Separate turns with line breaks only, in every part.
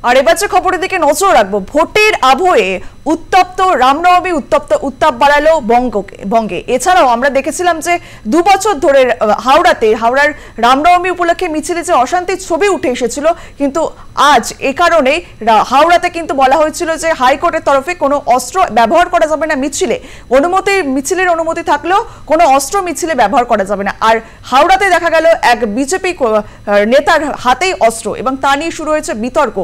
আর এবার যে খবরের দিকে নজর রাখবো, ভোটের আবহে উত্তপ্ত রামনবমী উত্তাপ বাড়ালো বঙ্গে। এছাড়াও আমরা দেখেছিলাম যে 2 বছর ধরে হাওড়ার রামনবমী উপলক্ষে মিছিলে যে অশান্তির ছবি উঠে এসেছিল, কিন্তু আজ এ কারণে হাওড়াতে কিন্তু বলা হয়েছিল যে হাইকোর্টের তরফে কোনো অস্ত্র ব্যবহার করা যাবে না মিছিলের অনুমতি থাকলেও কোনো অস্ত্র মিছিলে ব্যবহার করা যাবে না। আর হাওড়াতে দেখা গেল এক বিজেপি নেতার হাতেই অস্ত্র, এবং তা নিয়ে শুরু হয়েছে বিতর্ক।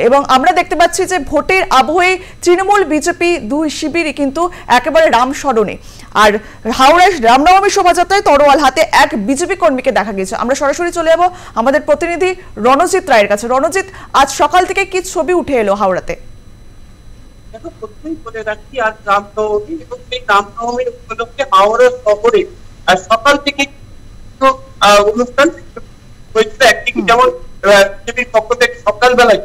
এবং আমরা দেখতে পাচ্ছি যে ভোটের আবহে তৃণমূল বিজেপি দুই শিবিরই কিন্তু একেবারে রামস্মরণে। আর হাওড়ায় রামনবমী শোভাযাত্রায় তরোয়াল হাতে এক বিজেপি কর্মীকে দেখা গেছে। আমরা সরাসরি চলে যাব আমাদের প্রতিনিধি রণজিৎ রায়ের কাছে। রণজিৎ, আজ সকাল থেকে কি ছবি উঠে এলো হাওড়াতে?
দেখো, প্রথমেই বলে রাখি, আজ রামনবমী এবং সেই রামনবমীর উপলক্ষে হাওড়া শহরে সকাল থেকে অনুষ্ঠান হয়েছিল। একদিকে যেমন বিজেপির পক্ষ থেকে সকালবেলায়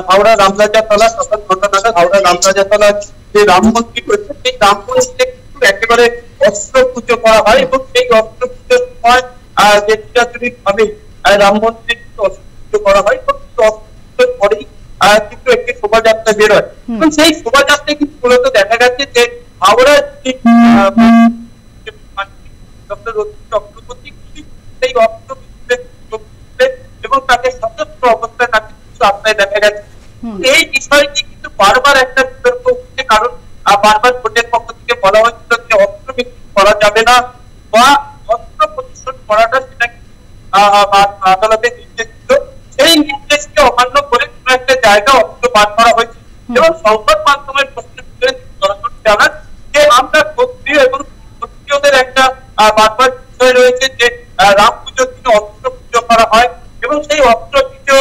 হাওড়া রামরাজাতলা সকাল 9টা নাগাদ হাওড়া রামরাজাতলা যে রাম মন্দির রয়েছে, সেই রাম মন্দিরে কিন্তু একেবারে অস্ত্র পুজো করা হয়, এবং সেই অস্ত্র পুজোর সময় যে চিরাচরিত ভাবে রাম মন্দিরে কিন্তু অস্ত্র পুজো করা হয়, এবং অস্ত্র পুজোর পরেই কিন্তু একটি শোভাযাত্রা বেরোয়। এবং সেই শোভাযাত্রায় কিন্তু মূলত দেখা গেছে যে হাওড়ার ডক্টর চক্রবর্তী সেই অস্ত্র এবং তাকে সশস্ত্র অবস্থায় তাকে রাস্তায় দেখা গেছে। এই বিষয়টি কিন্তু বারবার একটা বিতর্ক উঠছে, কারণ বারবার ভোটের পক্ষ থেকে বলা হয়েছিল যে অস্ত্র বিক্রি করা যাবে না বা অস্ত্র প্রদর্শন করাটা সেটা আদালতের নির্দেশ ছিল। সেই নির্দেশকে অমান্য করে কোন একটা জায়গায় অস্ত্র বার করা হয়েছে, এবং সংবাদ মাধ্যমের প্রশ্ন সরাসরি জানান যে আমরা ক্ষত্রিয় এবং ক্ষত্রিয়দের একটা বারবার বিষয় রয়েছে যে রাম পুজোর দিনে অস্ত্র পুজো করা হয়, এবং সেই অস্ত্র পুজো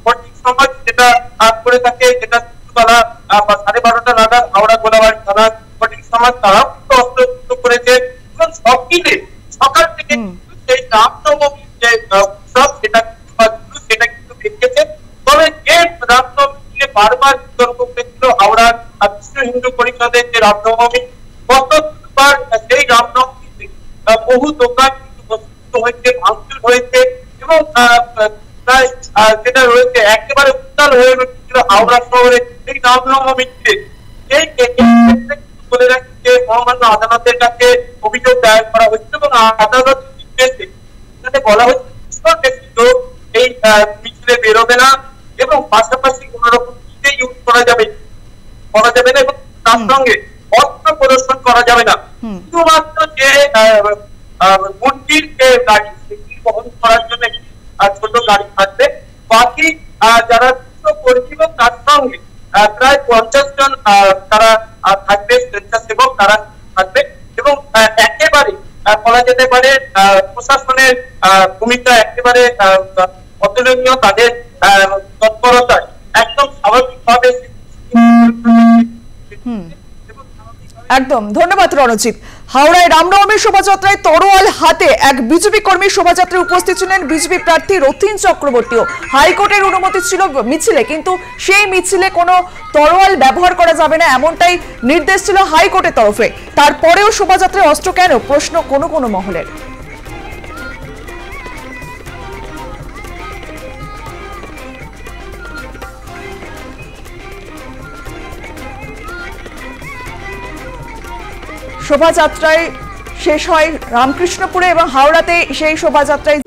সঠিক সময় যেটা করে থাকে, যেটা সকালবেলা 12:30 নাগাদ হাওড়া গোলাবাড়ি থানা সঠিক সময় তারাও কিন্তু অস্ত্র পুজো করেছে। এবং সব মিলে সকাল থেকে সেই রামনবমী যে উৎসব সেটা কিন্তু দেখেছে। তবে যে রামনবমী বারবার বিতর্ক হয়েছিল হাওড়ার বিশ্ব হিন্দু পরিষদের যে রামনবমী, গতবার সেই রামনবমীতে বহু দোকান কিন্তু প্রস্তুত হয়েছে, ভাঙচুর হয়েছে, এবং প্রায় যেটা রয়েছে একেবারে উত্তাল হয়ে উঠেছিল হাওড়া শহরে এই রামনবমীতে। এই ক্ষেত্রে বলে রাখি যে মহামান্য আদালতের কাছে অভিযোগ দায়ের করা হয়েছে, এবং আদালতের নির্দেশে এখানে বলা হয়েছে বেশি লোক এই মিছিলে বেরোবে না, এবং পাশাপাশি কোন রকম ইউজ করা যাবে না, এবং তার সঙ্গে অস্ত্র প্রদর্শন করা যাবে না। শুধুমাত্র যে মূর্তির যে গাড়ি সেটি বহন করার জন্য ছোট গাড়ি থাকবে, বাকি যারা কর্মী এবং তার সঙ্গে প্রায় 50 জন তারা থাকবে, স্বেচ্ছাসেবক তারা থাকবে, এবং একেবারে বলা যেতে পারে প্রশাসনের ভূমিকা একেবারে অতুলনীয়, তাদের তৎপরতায় একদম স্বাভাবিকভাবে।
একদম ধন্যবাদ রণজিৎ। হাওড়ায় রামনবমীর শোভাযাত্রায় তরোয়াল হাতে এক বিজেপি কর্মীর শোভাযাত্রায় উপস্থিত ছিলেন বিজেপি প্রার্থী রথীন চক্রবর্তীও। হাইকোর্টের অনুমতি ছিল মিছিলে, কিন্তু সেই মিছিলে কোনো তরোয়াল ব্যবহার করা যাবে না এমনটাই নির্দেশ ছিল হাইকোর্টের তরফে। তারপরেও শোভাযাত্রায় অস্ত্র কেন, প্রশ্ন কোনো মহলের। শোভাযাত্রায় শেষ হয় রামকৃষ্ণপুরে, এবং হাওড়াতে সেই শোভাযাত্রায়